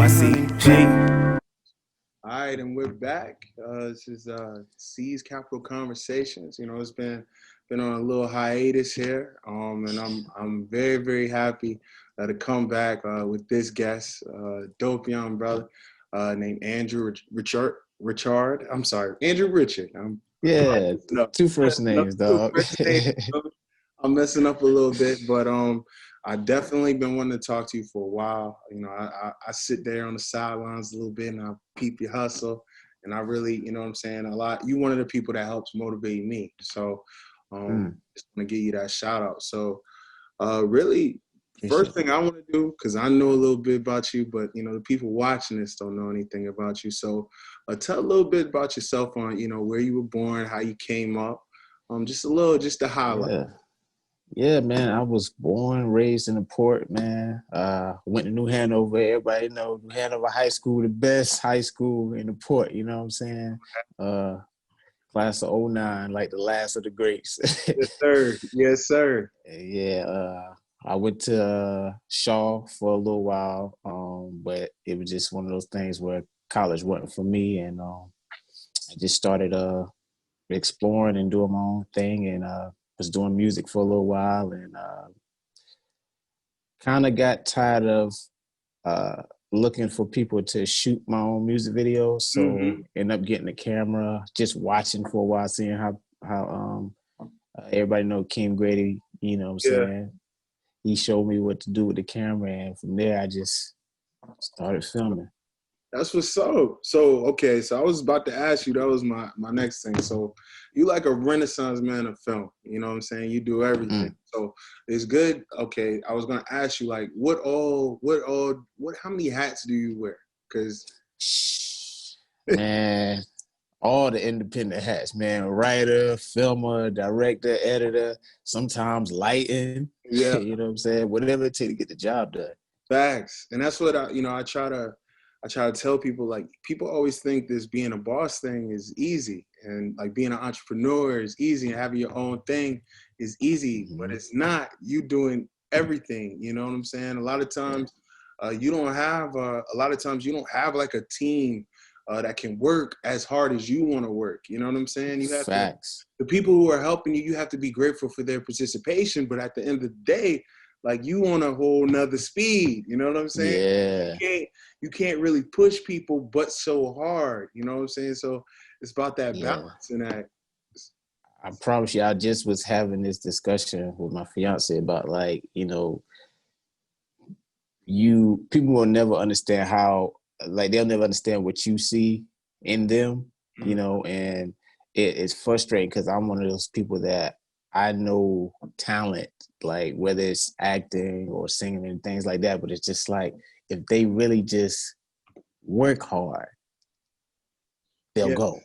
CCC. All right, and we're back. This is C's Capital Conversations. You know, it's been on a little hiatus here, and I'm very happy to come back with this guest, dope young brother named Andrew Richard. I'm sorry, Andrew Richard. Yeah, two first names, dog. I'm messing up a little bit, but I definitely been wanting to talk to you for a while. You know, I sit there on the sidelines a little bit and I peep your hustle, and I really, you know what I'm saying, a lot. You one of the people that helps motivate me. So just want to give you that shout out. So really, first thing I want to do, because I know a little bit about you, but you know the people watching this don't know anything about you. So tell a little bit about yourself on, you know, where you were born, how you came up, just a highlight. Yeah, man. I was born, raised in the port, man. Went to New Hanover. Everybody know New Hanover High School, the best high school in the port. You know what I'm saying? Class of '09, like the last of the greats. Yes, sir. Yes, sir. Yeah. I went to Shaw for a little while, but it was just one of those things where college wasn't for me, and I just started exploring and doing my own thing, and was doing music for a little while, and kind of got tired of looking for people to shoot my own music videos. So ended up getting a camera, just watching for a while, seeing how everybody know Kim Grady, you know what I'm saying? He showed me what to do with the camera, and from there I just started filming. That's what's up. So, okay, so I was about to ask you, that was my next thing. So you like a renaissance man of film, you know what I'm saying? You do everything. So it's good. Okay, I was going to ask you, like, how many hats do you wear? Because man, all the independent hats, man. Writer, filmer, director, editor, sometimes lighting. Yeah. You know what I'm saying? Whatever it takes to get the job done. Facts. And that's what I try to tell people, like, people always think this being a boss thing is easy, and like being an entrepreneur is easy, and having your own thing is easy, but it's not. You doing everything, you know what I'm saying? A lot of times you don't have like a team that can work as hard as you want to work. You know what I'm saying? You have Facts. The people who are helping you have to be grateful for their participation, but at the end of the day, like, you on a whole nother speed, you know what I'm saying? Yeah. You can't really push people but so hard, you know what I'm saying? So it's about that balance and that. I promise you, I just was having this discussion with my fiance about, like, you know, people will never understand how, like, they'll never understand what you see in them, you know, and it's frustrating because I'm one of those people that I know talent, like whether it's acting or singing and things like that, but it's just like, if they really just work hard, they'll go.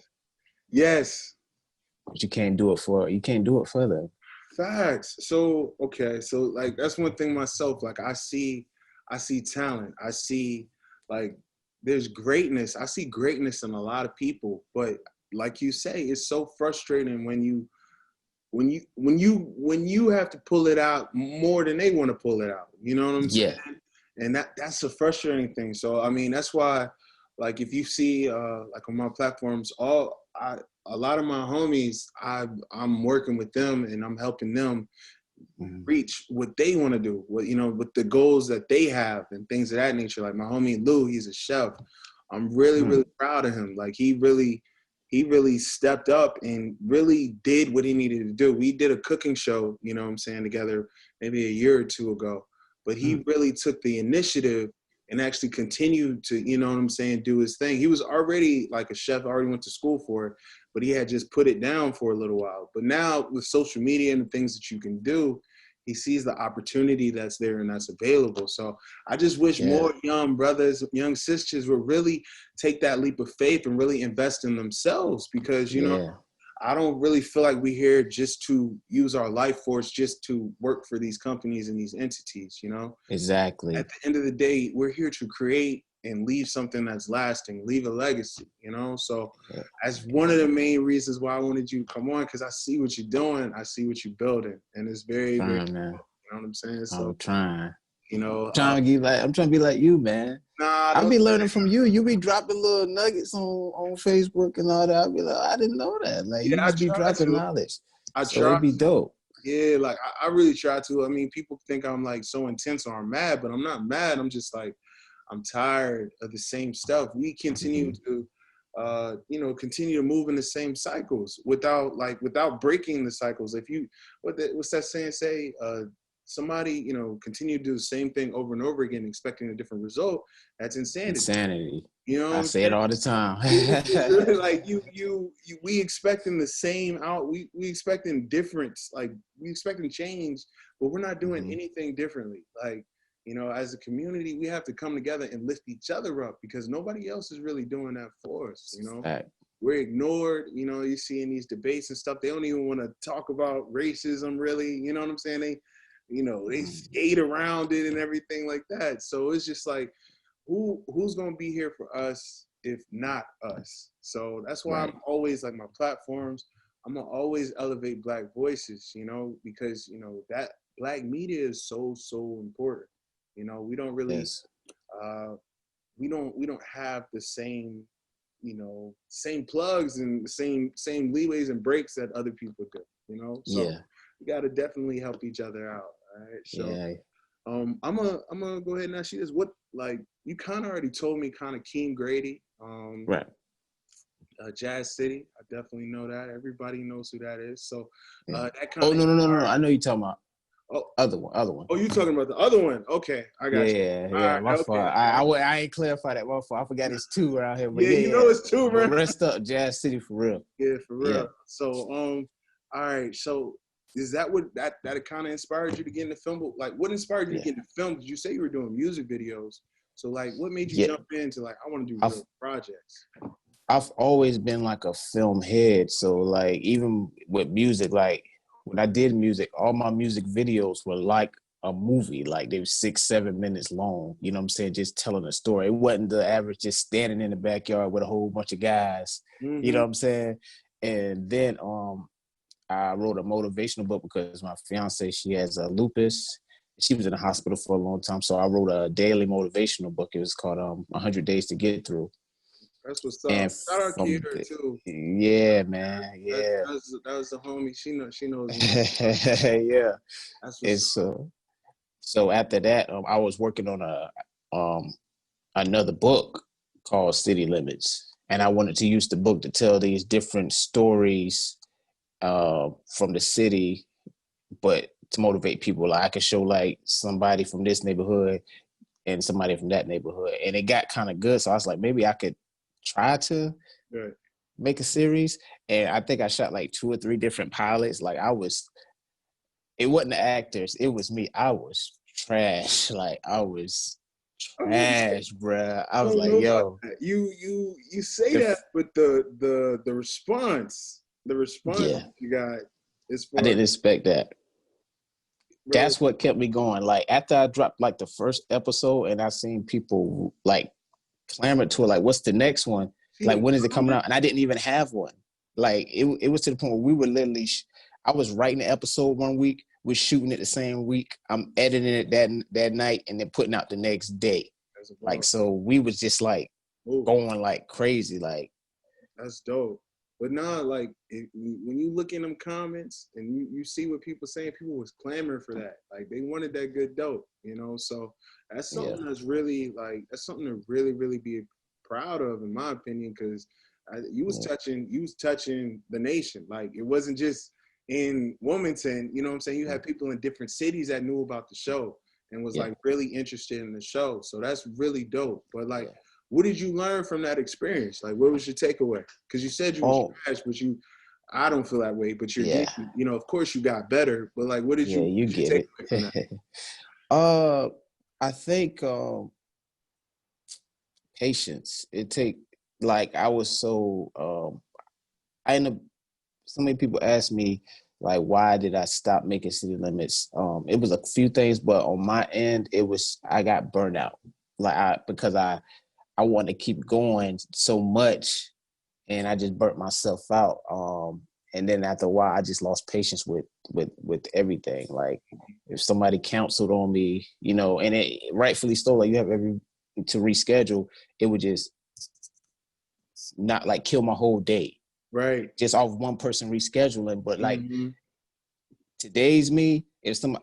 Yes. But you can't do it for them. Facts. So, okay. So, like, that's one thing myself, like, I see talent. I see, like, there's greatness. I see greatness in a lot of people, but like you say, it's so frustrating when you have to pull it out more than they want to pull it out. You know what I'm saying? And that's a frustrating thing. So, I mean, that's why, like, if you see, like, on my platforms, a lot of my homies, I'm working with them and I'm helping them reach what they want to do, with the goals that they have and things of that nature. Like my homie Lou, he's a chef. I'm really proud of him. Like, he really stepped up and really did what he needed to do. We did a cooking show, you know what I'm saying, together maybe a year or two ago. But he really took the initiative and actually continued to, you know what I'm saying, do his thing. He was already like a chef, already went to school for it, but he had just put it down for a little while. But now with social media and the things that you can do, he sees the opportunity that's there and that's available. So I just wish more young brothers, young sisters would really take that leap of faith and really invest in themselves, because, you know, I don't really feel like we're here just to use our life force just to work for these companies and these entities, you know? Exactly. At the end of the day, we're here to create and leave something that's lasting, leave a legacy, you know? So that's one of the main reasons why I wanted you to come on, because I see what you're doing. I see what you're building. And it's very, very cool, you know what I'm saying? So, I'm trying. You know, I'm trying to be like you, man. Nah, I be learning from you. You be dropping little nuggets on Facebook and all that. I be like, I didn't know that. Like, you yeah, I just be try dropping to. knowledge. I So try it'd be to. dope. Yeah, like I really try to. I mean, people think I'm like so intense or I'm mad, but I'm not mad. I'm just like, I'm tired of the same stuff. We continue to, continue to move in the same cycles without breaking the cycles. If you, what's that saying? Say, somebody, continue to do the same thing over and over again, expecting a different result. That's insanity. Insanity. You know what I I'm say saying? it all the time. It's really like we expecting the same out. We expecting difference. Like we expecting change, but we're not doing anything differently. Like, as a community, we have to come together and lift each other up because nobody else is really doing that for us. Right. We're ignored. You see in these debates and stuff, they don't even want to talk about racism really. You know what I'm saying? They skate around it and everything like that. So it's just like, who's gonna be here for us if not us? So that's why I'm always like my platforms. I'm gonna always elevate Black voices, because that Black media is so important. We don't really, we don't have the same, same plugs and the same leeways and breaks that other people do. So we gotta definitely help each other out. All right, so. I'm gonna go ahead and ask you this. What, like, you kind of already told me kind of Keem Grady, Right. Jazz City. I definitely know that. Everybody knows who that is. So that kind Oh, of. no. I know you're talking about. Other one. Oh, you talking about the other one? Okay, I got you. Yeah. My fault. I ain't clarify that. My fault. I forgot it's two around here. But it's two, bro. man. Rest up, Jazz City for real. Yeah, for real. Yeah. So all right. So is that what that kind of inspired you to get into film? Like, what inspired you to get into film? Did you say you were doing music videos? So, like, what made you jump into, like, I want to do real projects? I've always been like a film head. So, like, even with music, like, when I did music, all my music videos were like a movie. Like, they were 6-7 minutes long. You know what I'm saying? Just telling a story. It wasn't the average just standing in the backyard with a whole bunch of guys. You know what I'm saying? And then, I wrote a motivational book because my fiance, she has lupus. She was in the hospital for a long time. So I wrote a daily motivational book. It was called 100 Days to Get Through. That's what's up. And shout out Kier too. Yeah, man. Yeah. That was the homie. She knows me. Yeah. That's what's up. So after that, I was working on another book called City Limits. And I wanted to use the book to tell these different stories from the city, but to motivate people. Like I could show like somebody from this neighborhood and somebody from that neighborhood, and it got kind of good. So I was like, maybe I could try to make a series. And I think I shot like 2 or 3 different pilots. Like it wasn't the actors, it was me. I was trash. Like I was trash, bruh. I was like, yo, you say that, but the response. You got is for. I didn't expect that. Bro. That's what kept me going. Like after I dropped like the first episode and I seen people like clamor to it, like, what's the next one? Like, when is it coming out? And I didn't even have one. Like it was to the point where we were literally, I was writing the episode one week, we're shooting it the same week, I'm editing it that night and then putting out the next day. Like, so we was just like going like crazy. Like, that's dope. But nah, like when you look in them comments and you see what people saying, people was clamoring for that. Like they wanted that good dope, So that's something that's really that's something to really, really be proud of, in my opinion, because you was touching the nation. Like it wasn't just in Wilmington, you know what I'm saying? You had people in different cities that knew about the show and was like really interested in the show. So that's really dope. But like, what did you learn from that experience? Like, what was your takeaway? Because you said you was trash, but I don't feel that way. But you're getting, of course you got better. But like, what did you get take it. away from that? I think patience. I was so I end up. So many people ask me like, why did I stop making City Limits? It was a few things, but on my end, it was I got burned out. Because I want to keep going so much and I just burnt myself out. And then after a while, I just lost patience with everything. Like if somebody counseled on me, and it rightfully so, like you have every to reschedule, it would just not like kill my whole day. Right. Just off one person rescheduling. But like today's me,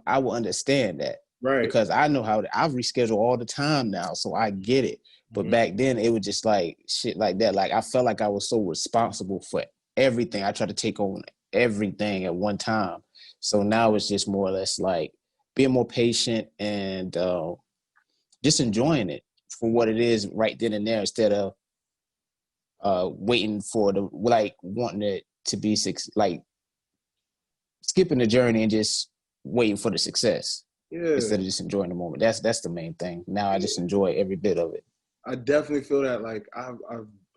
I will understand that. Right. Because I know how I've rescheduled all the time now, so I get it. But back then it was just like shit like that. Like I felt like I was so responsible for everything. I tried to take on everything at one time. So now it's just more or less like being more patient and just enjoying it for what it is right then and there, instead of waiting for wanting it to be like skipping the journey and just waiting for the success. Yeah. Instead of just enjoying the moment. That's the main thing. Now I just enjoy every bit of it. I definitely feel that. Like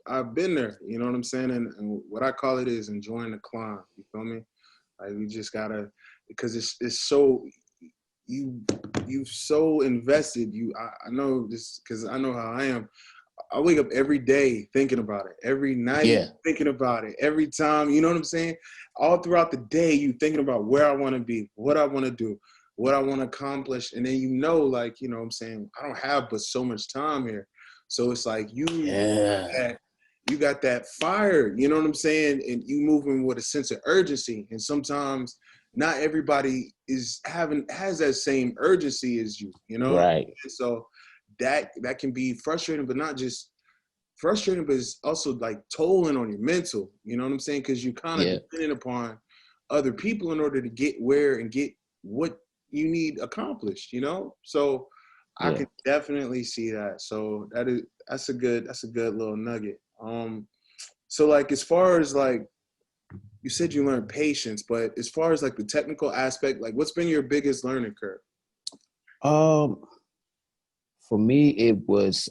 I've been there, you know what I'm saying? And what I call it is enjoying the climb. You feel me? Like we just gotta, because it's so, you've so invested. I know this because I know how I am. I wake up every day thinking about it. Every night thinking about it. Every time, you know what I'm saying? All throughout the day, you thinking about where I want to be, what I want to do, what I want to accomplish. And then like, you know what I'm saying? I don't have but so much time here. So it's like you got that fire, you know what I'm saying? And you moving with a sense of urgency. And sometimes not everybody has that same urgency as you, you know? Right. And so that can be frustrating, but not just frustrating, but it's also like tolling on your mental, you know what I'm saying? Because you kind of dependent upon other people in order to get where and get what you need accomplished, you know? So I can definitely see that. So that's a good little nugget. So like, as far as like, you said you learned patience, but as far as like the technical aspect, like what's been your biggest learning curve? For me, it was,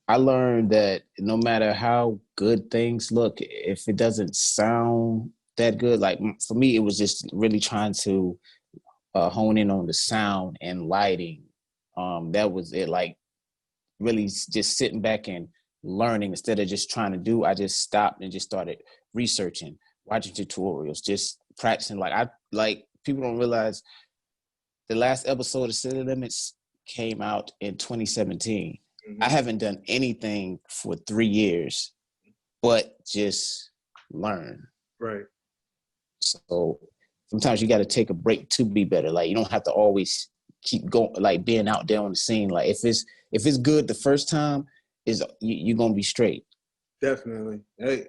I learned that no matter how good things look, if it doesn't sound that good, like for me, it was just really trying to hone in on the sound and lighting. That was it, like really just sitting back and learning instead of just trying to do. I just stopped and just started researching, watching tutorials, just practicing. Like people don't realize the last episode of City Limits came out in 2017. I haven't done anything for 3 years, but just learn. Right. So sometimes you got to take a break to be better. Like you don't have to always keep going, like being out there on the scene. Like if it's good the first time, you're gonna be straight. Definitely. Hey,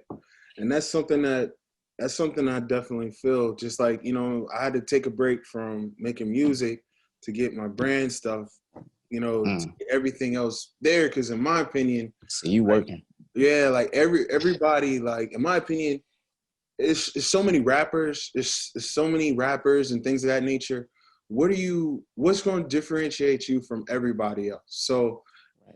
and that's something I definitely feel. Just like, you know, I had to take a break from making music to get my brand stuff, you know, to get everything else there. Because in my opinion, so you working? Like everybody, like in my opinion, it's so many rappers. There's so many rappers and things of that nature. What's going to differentiate you from everybody else? So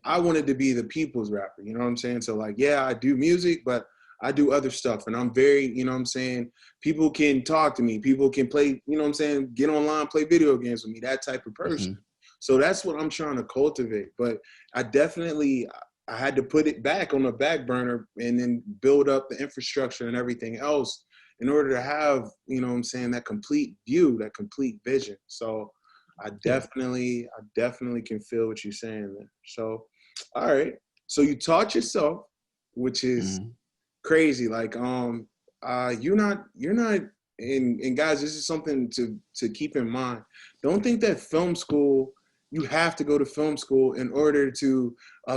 I wanted to be the people's rapper, you know what I'm saying? So like, yeah, I do music, but I do other stuff. And I'm very, you know what I'm saying? People can talk to me. People can play, you know what I'm saying? Get online, play video games with me, that type of person. So that's what I'm trying to cultivate. But I had to put it back on the back burner and then build up the infrastructure and everything else in order to have, you know what I'm saying, that complete view, that complete vision. So I definitely can feel what you're saying there. So, all right. So you taught yourself, which is crazy. Like, you're not, and guys, this is something to keep in mind. Don't think that film school, you have to go to film school in order to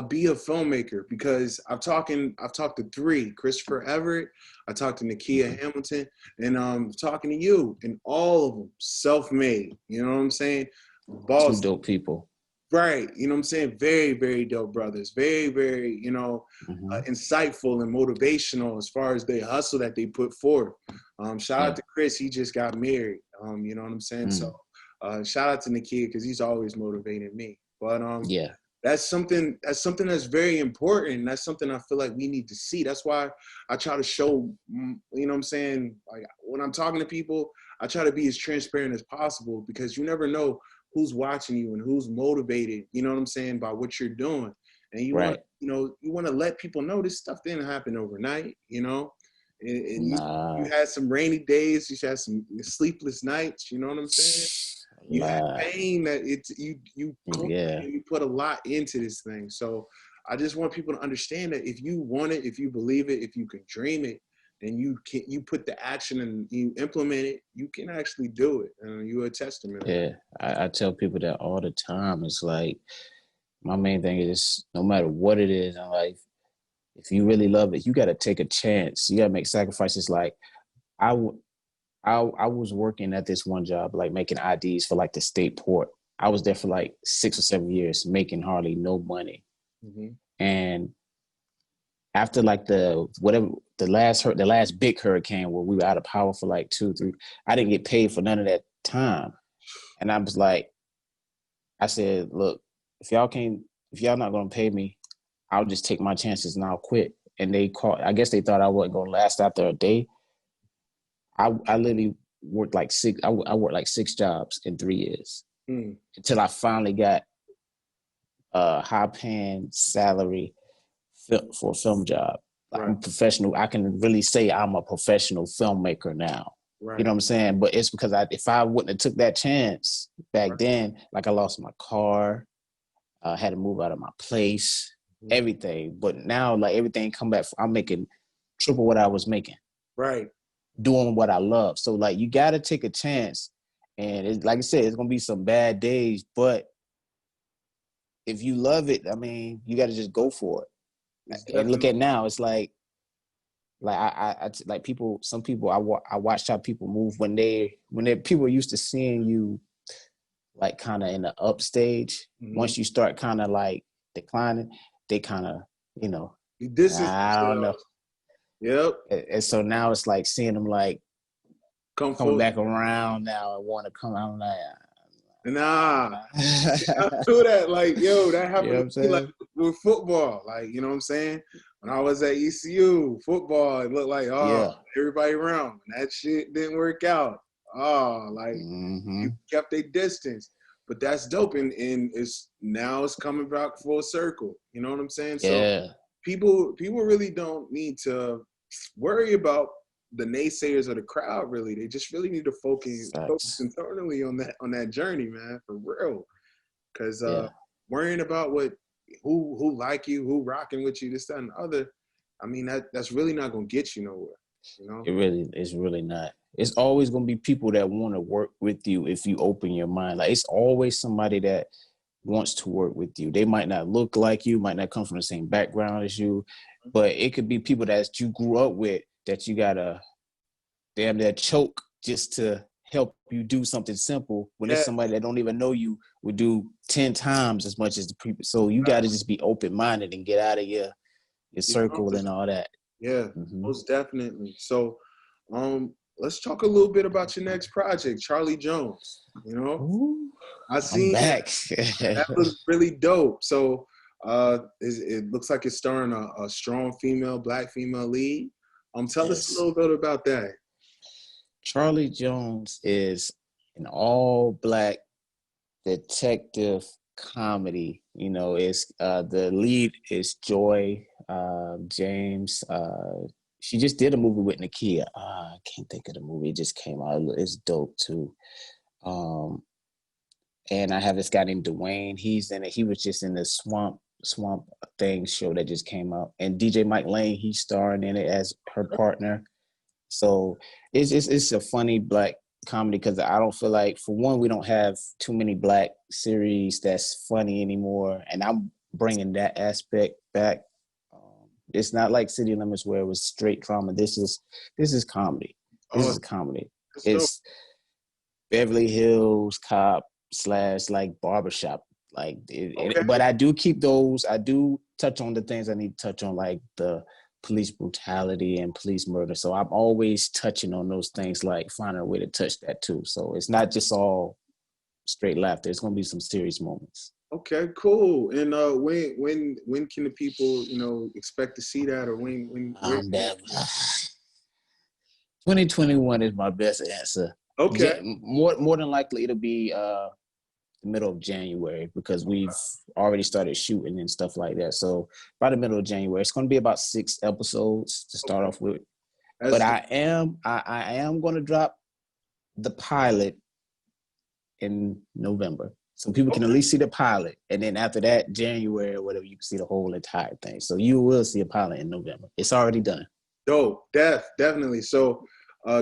be a filmmaker, because I've talked to 3, Christopher Everett, I talked to Nakia Hamilton, and I'm talking to you, and all of them self-made, you know what I'm saying? Boss, 2 dope people. Right, you know what I'm saying? Very, very dope brothers. Very, very, you know, insightful and motivational as far as the hustle that they put forth. Shout out to Chris, he just got married. You know what I'm saying? So shout out to Nakia, because he's always motivating me. But that's something that's very important. That's something I feel like we need to see. That's why I try to show, you know what I'm saying? Like when I'm talking to people, I try to be as transparent as possible, because you never know who's watching you and who's motivated, you know what I'm saying, by what you're doing. And you want, you know, you want to let people know this stuff didn't happen overnight, you know. And you had some rainy days, you had some sleepless nights, you know what I'm saying? you have pain that you Yeah. you put a lot into this thing. So I just want people to understand that if you want it, if you believe it, if you can dream it, then you put the action and you implement it, you can actually do it. And you're a testament. Yeah, I tell people that all the time. It's like, my main thing is, no matter what it is in life, if you really love it, you got to take a chance. You got to make sacrifices. Like, I was working at this one job, like making IDs for like the state port. I was there for like 6 or 7 years, making hardly no money. Mm-hmm. And after like the last big hurricane where we were out of power for like 2-3, I didn't get paid for none of that time. And I was like, I said, look, if y'all not gonna pay me, I'll just take my chances and I'll quit. And I guess they thought I wasn't gonna last after a day. I literally worked like I worked like 6 jobs in 3 years until I finally got a high paying salary for a film job. Right. I'm professional. I can really say I'm a professional filmmaker now. Right. You know what I'm saying? But it's because if I wouldn't have took that chance back then, like I lost my car, had to move out of my place, everything. But now, like, everything come back. I'm making triple what I was making. Right. Doing what I love. So, like, you got to take a chance. And like I said, it's going to be some bad days. But if you love it, I mean, you got to just go for it. And look at now, it's like I like people. Some people I watched how people move when people are used to seeing you like kind of in the up stage. Mm-hmm. Once you start kind of like declining, they kind of I don't know. Yep. And so now it's like seeing them like coming back around now and want to come out like. Nah, I do that. Like, yo, that happened to me like with football. Like, you know what I'm saying? When I was at ECU, football, it looked like, everybody around. And that shit didn't work out. You kept their distance. But that's dope. And it's coming back full circle. You know what I'm saying? Yeah. So people really don't need to worry about the naysayers of the crowd. Really, they just really need to focus internally on that journey, man, for real. Because worrying about who like you, who rocking with you, this, that, and the other, I mean, that's really not gonna get you nowhere. You know, it's really not. It's always gonna be people that want to work with you if you open your mind. Like, it's always somebody that wants to work with you. They might not look like you, might not come from the same background as you, but it could be people that you grew up with that you gotta damn near choke just to help you do something simple when it's somebody that don't even know you would do 10 times as much as the people. So you got to just be open-minded and get out of your circle and all that. Yeah, most definitely. So let's talk a little bit about your next project, Charlie Jones. You know, ooh, I seen back. That looks really dope. So it looks like it's starring a strong black female lead. Tell us a little bit about that. Charlie Jones is an all-black detective comedy. You know, it's the lead is Joy James. She just did a movie with Nakia. I can't think of the movie. It just came out. It's dope too. And I have this guy named Dwayne. He's in it. He was just in the Swamp Thing show that just came out. And DJ Mike Lane, he's starring in it as her partner. So it's a funny black comedy because I don't feel like, for one, we don't have too many black series that's funny anymore, and I'm bringing that aspect back. It's not like City Limits where it was straight drama. This is comedy. This is comedy. It's Beverly Hills Cop / like barbershop. Like, but I do keep those. I do touch on the things I need to touch on, like the police brutality and police murder. So I'm always touching on those things, like finding a way to touch that too. So it's not just all straight laughter. It's going to be some serious moments. Okay, cool. And when can the people, expect to see that, or when 2021 is my best answer. Okay. More than likely it'll be the middle of January, because we've already started shooting and stuff like that. So by the middle of January, it's going to be about 6 episodes to start off with. But I am going to drop the pilot in November. So people can at least see the pilot. And then after that, January or whatever, you can see the whole entire thing. So you will see a pilot in November. It's already done. Dope. Definitely. So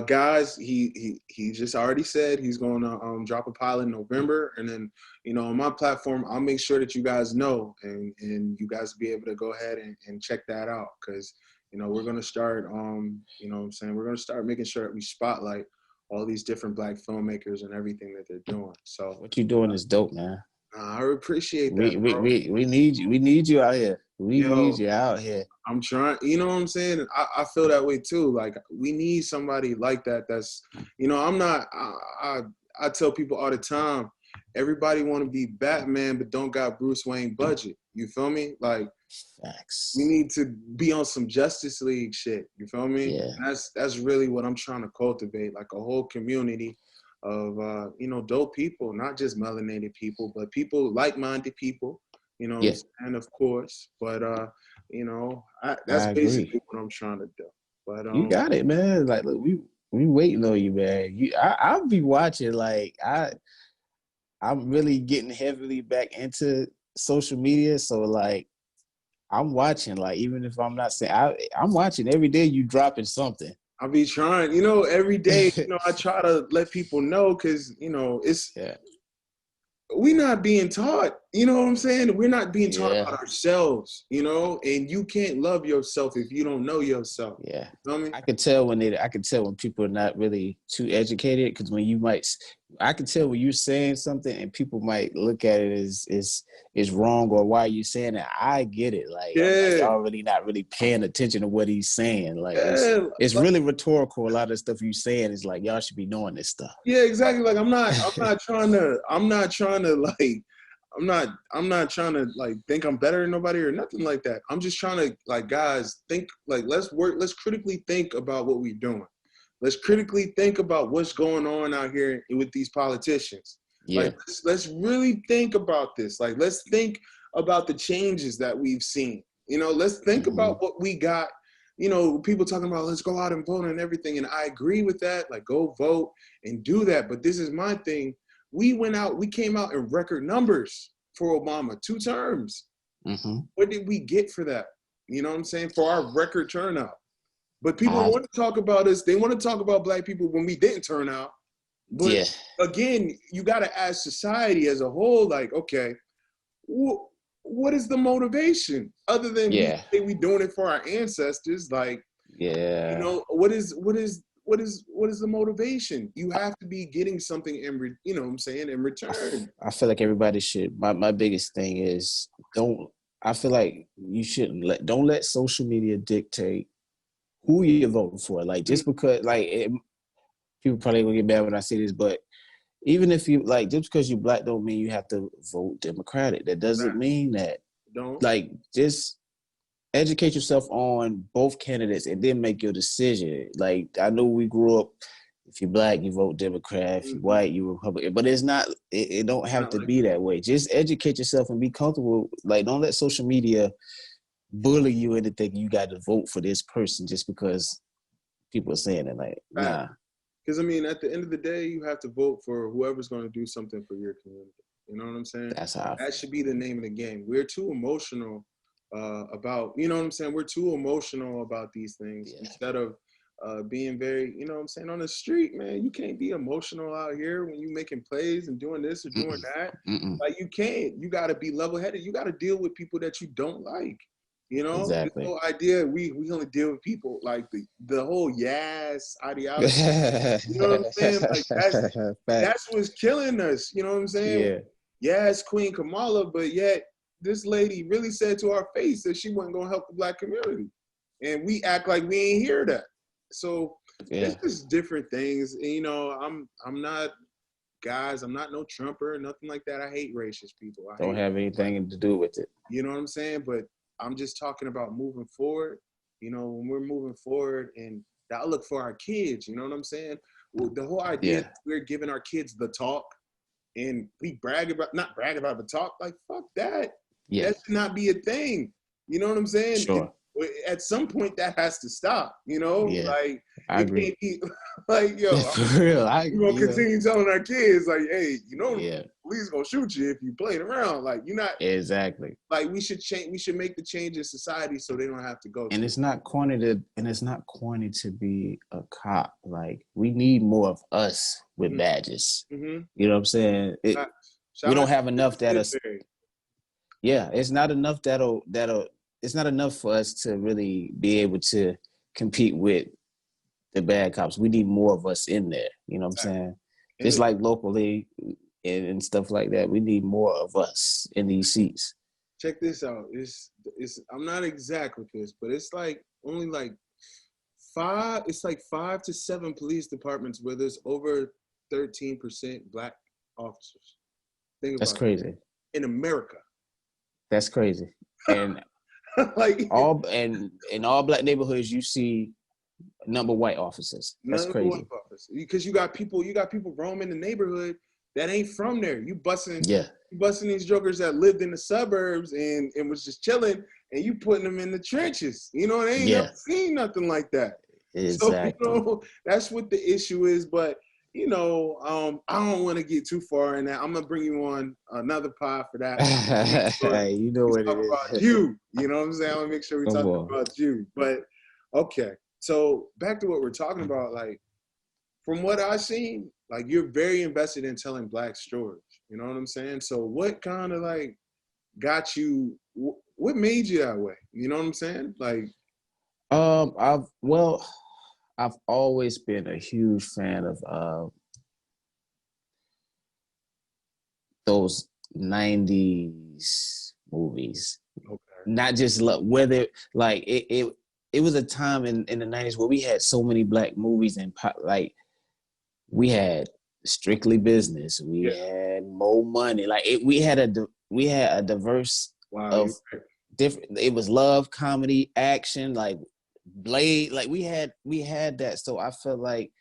guys, he just already said he's going to drop a pilot in November, and then on my platform I'll make sure that you guys know, and you guys be able to go ahead and check that out, because we're going to start we're going to start making sure that we spotlight all these different Black filmmakers and everything that they're doing. So what you're doing is dope, man. I appreciate that. We need you. We need you out here. We need you out here. I'm trying, you know what I'm saying? I feel that way too. Like, we need somebody like that. That's, I'm not, I tell people all the time, everybody want to be Batman, but don't got Bruce Wayne budget. You feel me? Like, facts. We need to be on some Justice League shit. You feel me? Yeah. That's really what I'm trying to cultivate, like a whole community of, dope people, not just melanated people, but people, like-minded people, and of course, but, that's basically what I'm trying to do. But you got it, man. Like, look, we waiting on you, man. I'll be watching. Like, I'm really getting heavily back into social media, so like, I'm watching. Like, even if I'm not saying, I'm watching every day. You dropping something. I'll be trying. Every day. I try to let people know, because it's. Yeah. We're not being taught, you know what I'm saying? We're not being taught about ourselves, and you can't love yourself if you don't know yourself. Yeah. You know what I mean? I can tell when people are not really too educated, because I can tell when you're saying something and people might look at it as wrong, or why are you saying it? I get it. Like, y'all really not really paying attention to what he's saying. Like, it's really rhetorical. A lot of the stuff you're saying is like, y'all should be knowing this stuff. Yeah, exactly. Like, I'm not trying to think I'm better than nobody or nothing like that. I'm just trying to, like, guys, think, like, let's critically think about what we're doing. Let's critically think about what's going on out here with these politicians. Yeah. Like, let's really think about this. Like, let's think about the changes that we've seen. Let's think about what we got. People talking about, let's go out and vote and everything. And I agree with that. Like, go vote and do that. But this is my thing. We came out in record numbers for Obama, 2 terms. Mm-hmm. What did we get for that? You know what I'm saying? For our record turnout. But people want to talk about us. They want to talk about Black people when we didn't turn out. But again, you got to ask society as a whole, like, okay, what is the motivation other than we doing it for our ancestors? Like, what is the motivation? You have to be getting something in return. I feel like everybody should. My biggest thing is, don't let social media dictate who you're voting for. Like, just because, people probably gonna get mad when I say this, but even if you, like, just because you're Black don't mean you have to vote Democratic. That doesn't mean that. Don't. Like, just educate yourself on both candidates and then make your decision. Like, I know we grew up, if you're Black, you vote Democrat. If you're white, you Republican. But it's not, it don't have to be that way. Just educate yourself and be comfortable. Like, don't let social media bully you into thinking you got to vote for this person just because people are saying it. Like, nah. Because, at the end of the day, you have to vote for whoever's going to do something for your community. You know what I'm saying? That's how. That should be the name of the game. We're too emotional about, you know what I'm saying? We're too emotional about these things instead of being very, you know what I'm saying, on the street, man. You can't be emotional out here when you're making plays and doing this or doing that. Like, you can't. You got to be level-headed. You got to deal with people that you don't like. Exactly. The whole idea we only deal with people like the whole ideology. You know what I'm saying? Like, that's what's killing us. You know what I'm saying? Yeah. Queen Kamala, but yet this lady really said to our face that she wasn't gonna help the Black community, and we act like we ain't hear that. So it's just different things. And, I'm not no Trumper, nothing like that. I hate racist people. I don't have anything to do with it. You know what I'm saying? But I'm just talking about moving forward. When we're moving forward and the outlook for our kids, you know what I'm saying? Well, the whole idea is we're giving our kids the talk, and we not brag about the talk. Like, fuck that. Yeah. That should not be a thing. You know what I'm saying? Sure. at some point that has to stop, you know? Yeah, like I it agree. can't be like, yo, For real, we're gonna continue telling our kids, like, hey, you know, yeah, the police gonna shoot you if you played around. Like, you're not exactly. like, we should change. We should make the change in society so they don't have to go. And it's not corny to be a cop. Like, we need more of us with badges. Mm-hmm. You know what I'm saying? We don't have enough that us. Yeah, it's not enough it's not enough for us to really be able to compete with the bad cops. We need more of us in there. You know what I'm saying? Just like locally and stuff like that. We need more of us in these seats. Check this out. It's I'm not exact with this, but it's like only like 5 to 7 police departments where there's over 13% black officers. Think about That's crazy. That. In America. That's crazy. And like all black neighborhoods, you see number white officers. That's crazy. Because you got people roaming the neighborhood that ain't from there. You busting these jokers that lived in the suburbs and was just chilling, and you putting them in the trenches. You know, they ain't never seen nothing like that. Exactly. So, you know, that's what the issue is. But, you know, I don't want to get too far in that. I'm gonna bring you on another pod for that. Hey, you know what it is. About you know what I'm saying? I want to make sure we talk about you. But okay, so back to what we're talking about. Like, from what I've seen, like, you're very invested in telling black stories. You know what I'm saying? So what kind of like got you? What made you that way? You know what I'm saying? Like, I've always been a huge fan of those 90s movies. Okay. Not just whether like it was a time in the 90s where we had so many black movies and like we had Strictly Business, we had Mo Money, like we had a diverse of different. It was love, comedy, action, like Blade, like we had that. So I felt like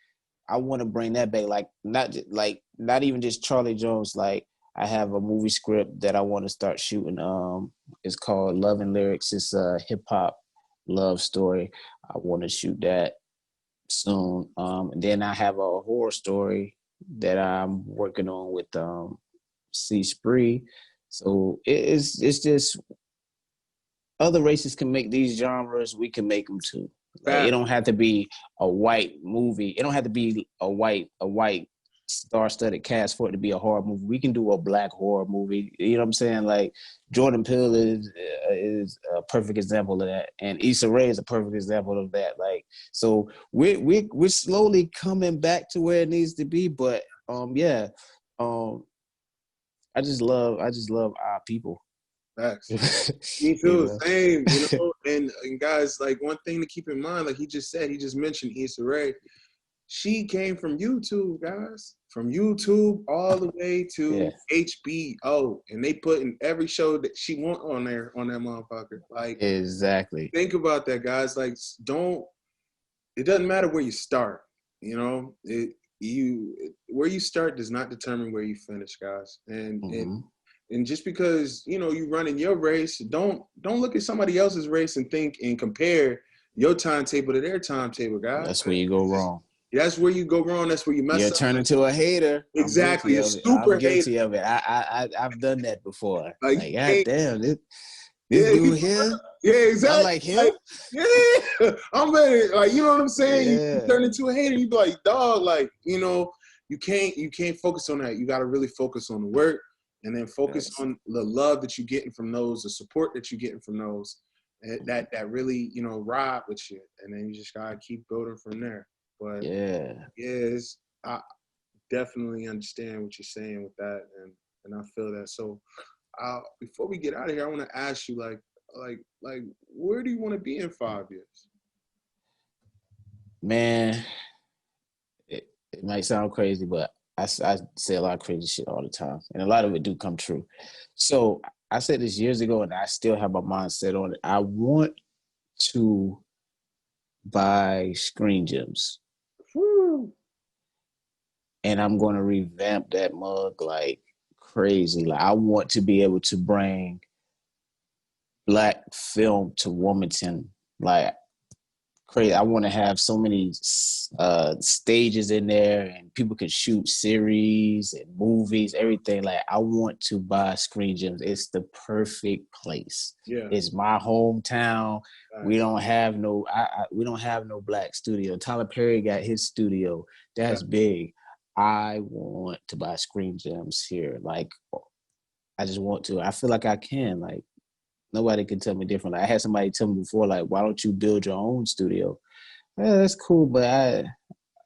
I want to bring that back, like not even just Charlie Jones. Like, I have a movie script that I want to start shooting. It's called Love and Lyrics. It's a hip hop love story. I want to shoot that soon. And then I have a horror story that I'm working on with C Spree. So it's just other races can make these genres. We can make them too. Like, it don't have to be a white movie. It don't have to be a white star-studded cast for it to be a horror movie. We can do a black horror movie. You know what I'm saying? Like, Jordan Peele is a perfect example of that, and Issa Rae is a perfect example of that. Like, so we're slowly coming back to where it needs to be. But I just love our people. Facts. Me too. Same. You know, and guys, like, one thing to keep in mind, like he just mentioned Issa Rae. She came from YouTube, guys. From YouTube all the way to HBO. And they put in every show that she want on there, on that motherfucker. Like, exactly. Think about that, guys. Like, it doesn't matter where you start. You know, where you start does not determine where you finish, guys. And just because, you know, you run in your race, don't look at somebody else's race and think and compare your timetable to their timetable, guys. That's where you go wrong. That's where you go wrong. That's where you mess up. You turn into a hater. Exactly. I'm guilty of it. I've done that before. Like God damn, this dude here. Yeah, exactly. I'm like him. Like, yeah, I'm ready. Like, you know what I'm saying? Yeah. You turn into a hater. You be like, dog. Like, you know, you can't focus on that. You got to really focus on the work, and then focus on the love that you're getting from those, the support that you're getting from those, that really, you know, ride with you, and then you just gotta keep building from there. But I definitely understand what you're saying with that, and I feel that. So, before we get out of here, I want to ask you, like, where do you want to be in 5 years? Man, it might sound crazy, but I say a lot of crazy shit all the time, and a lot of it do come true. So I said this years ago, and I still have my mindset on it. I want to buy Screen Gems. Woo. And I'm going to revamp that mug like crazy. Like, I want to be able to bring black film to Wilmington like crazy. I want to have so many stages in there, and people can shoot series and movies, everything. Like, I want to buy Screen Gems. It's the perfect place. Yeah, it's my hometown. nice. We don't have no, we don't have no black studio. Tyler Perry got his studio. That's big. I want to buy Screen Gems here. Like, I just want to. I feel like I can. Like, nobody can tell me different. Like, I had somebody tell me before, like, why don't you build your own studio? Yeah, that's cool, but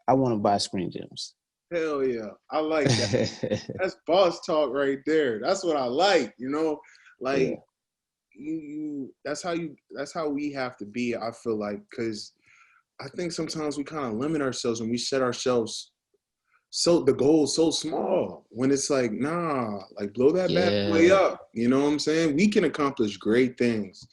I want to buy Screen Gems. Hell yeah, I like that. That's boss talk right there. That's what I like. You know, like you. That's how we have to be. I feel like, because I think sometimes we kind of limit ourselves when we set ourselves the goal is so small, when it's like, nah, like blow that bad boy up. You know what I'm saying? We can accomplish great things.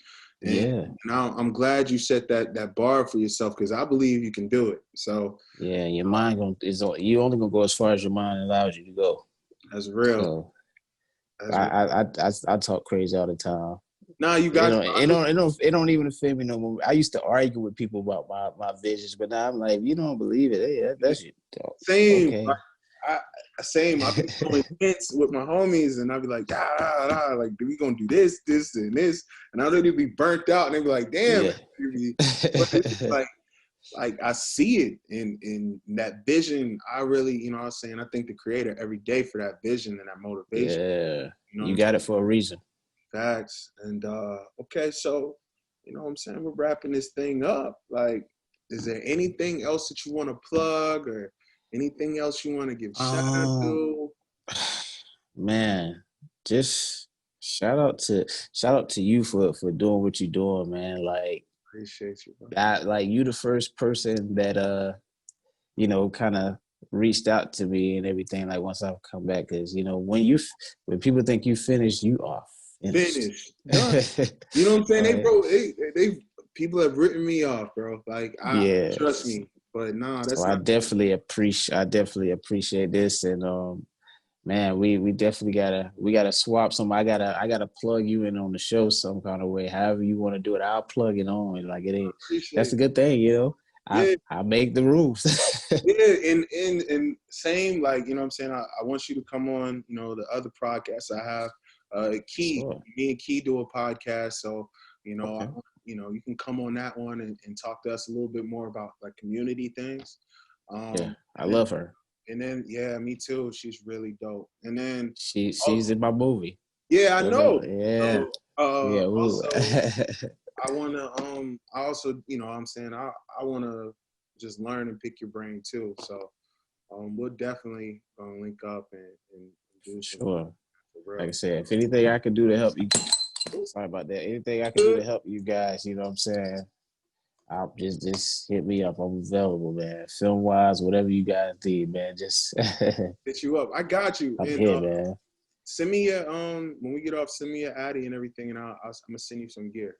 And now I'm glad you set that bar for yourself, because I believe you can do it. So your mind you only gonna go as far as your mind allows you to go. That's real. So I talk crazy all the time. Nah, you got it don't even offend me no more. I used to argue with people about my visions, but now I'm like, you don't believe it. Hey, that's your dog. Same. Okay. Same. I've been going hints with my homies, and I'll be like, like, we gonna do this, and this, and I'll literally be burnt out, and they be like, damn. But it's like I see it in that vision. I really, you know what I'm saying, I thank the creator every day for that vision and that motivation. Yeah. You got it for a reason. Facts. And okay, so you know what I'm saying, we're wrapping this thing up. Like, is there anything else that you want to plug, or anything else you want to give shout out to? Man, just shout out to you for doing what you're doing, man. Like, appreciate you, bro. Like, you the first person that you know, kind of reached out to me and everything. Like, once I've come back, because you know, when people think you finished, you are finished. Done. You know what I'm saying? They people have written me off, bro. Like, trust me. But nah, that's. So I definitely appreciate this, and man, we definitely gotta swap some. I gotta plug you in on the show some kind of way. However you want to do it, I'll plug it on. Like, it ain't. That's a good thing, you know. I make the rules. and same, like, you know what I'm saying, I want you to come on, you know, the other podcasts I have. Me and Key do a podcast, so you know, you can come on that one and talk to us a little bit more about like community things. I love her. And then me too. She's really dope. And then she's in my movie. Yeah, I know. Yeah. So, also, I wanna I also, you know what I'm saying, I wanna just learn and pick your brain too. So we'll definitely link up and do sure. Like I said, if anything I can do to help you, sorry about that. Anything I can do to help you guys, you know what I'm saying, I'll just hit me up. I'm available, man. Film wise, whatever you guys need, man. Just hit you up. I got you. I'm here, man. Send me your when we get off, send me your Addy and everything, and I'm gonna send you some gear.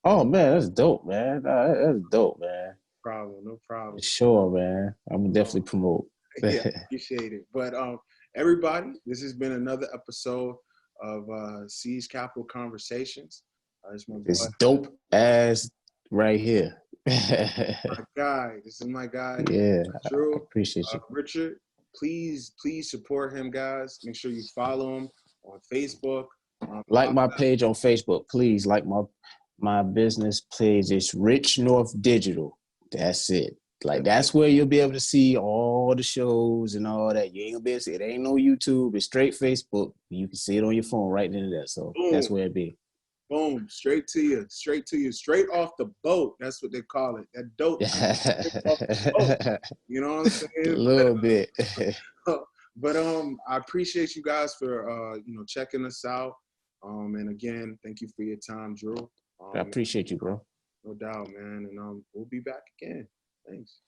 Oh man, that's dope, man. That's dope, man. No problem. Sure, man. I'm gonna definitely promote. Yeah, appreciate it. But everybody, this has been another episode of Siege Capital Conversations. It's dope as right here. My guy. This is my guy. Yeah, Drew. I appreciate you. Richard, please support him, guys. Make sure you follow him on Facebook. Like my page on Facebook. Please like my business page. It's Rich North Digital. That's it. Like, that's where you'll be able to see all the shows and all that. You ain't gonna be able to see it. It ain't no YouTube. It's straight Facebook. You can see it on your phone right into that. So that's where it be. Boom, straight to you, straight off the boat. That's what they call it. That dope. You know what I'm saying? A little bit. But I appreciate you guys for checking us out. And again, thank you for your time, Drew. I appreciate you, bro. No doubt, man. And we'll be back again. Thanks.